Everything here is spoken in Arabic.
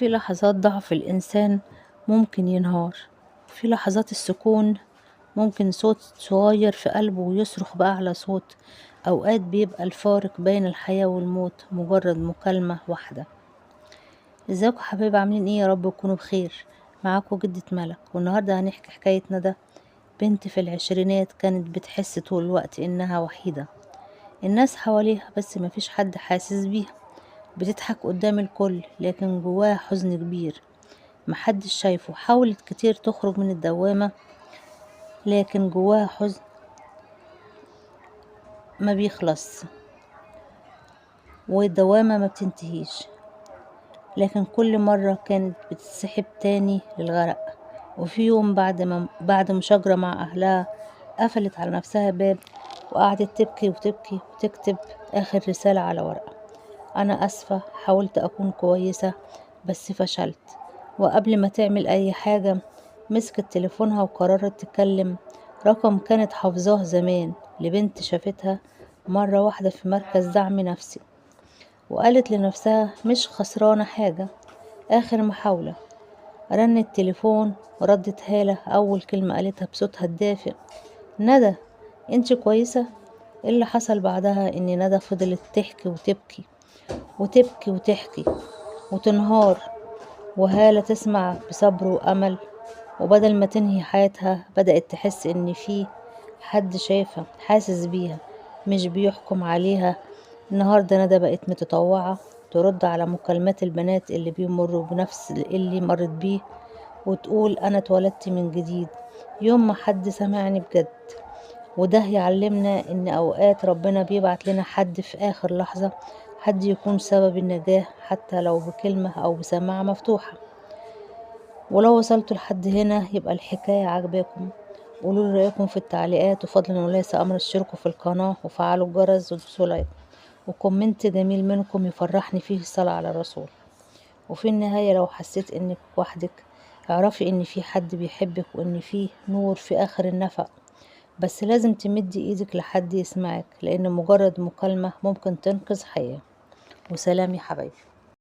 في لحظات ضعف الإنسان ممكن ينهار، في لحظات السكون ممكن صوت صغير في قلبه يصرخ بأعلى صوت. أوقات بيبقى الفارق بين الحياة والموت مجرد مكالمة واحدة. ازيكم حبايب، عاملين ايه؟ يا رب تكونوا بخير. معاكم جدة ملك، والنهاردة هنحكي حكاية ندى، بنت في العشرينات كانت بتحس طول الوقت إنها وحيدة. الناس حواليها بس مفيش حد حاسس بيها، بتضحك قدام الكل لكن جواها حزن كبير محدش شايفه. حاولت كتير تخرج من الدوامة لكن جواها حزن ما بيخلص، والدوامة ما بتنتهيش. لكن كل مرة كانت بتتسحب تاني للغرق. وفي يوم بعد مشاجرة مع أهلها قفلت على نفسها باب وقعدت تبكي وتبكي وتكتب آخر رسالة على ورقة: أنا أسفة، حاولت أكون كويسة بس فشلت. وقبل ما تعمل أي حاجة مسكت تليفونها وقررت تكلم رقم كانت حافظاه زمان لبنت شافتها مرة واحدة في مركز دعم نفسي، وقالت لنفسها مش خسرانة حاجة. آخر محاولة. رن التليفون وردت هالة. أول كلمة قالتها بصوتها الدافئ: ندى، انت كويسة؟ إيه اللي حصل بعدها إن ندى فضلت تحكي وتبكي وتبكي وتحكي وتنهار، وهالة تسمع بصبر وأمل. وبدل ما تنهي حياتها بدأت تحس إن في حد شايفها، حاسس بيها، مش بيحكم عليها. النهاردة ندى بقت متطوعة ترد على مكالمات البنات اللي بيمروا بنفس اللي مرت بيه، وتقول أنا اتولدت من جديد يوم ما حد سمعني بجد. وده يعلمنا إن أوقات ربنا بيبعت لنا حد في آخر لحظة، حد يكون سبب النجاة حتى لو بكلمة أو بسماعة مفتوحة. ولو وصلتوا لحد هنا يبقى الحكاية عجباكم، قولوا لي رأيكم في التعليقات، وفضلا وليس أمر اشتركوا في القناة وفعلوا الجرس ودوسوا لايك، وكومنت جميل منكم يفرحني فيه الصلاة على الرسول. وفي النهاية لو حسيت انك وحدك اعرفي ان في حد بيحبك وان في نور في آخر النفق، بس لازم تمدي ايدك لحد يسمعك، لان مجرد مكالمة ممكن تنقذ حياة. وسلام يا حبايبي.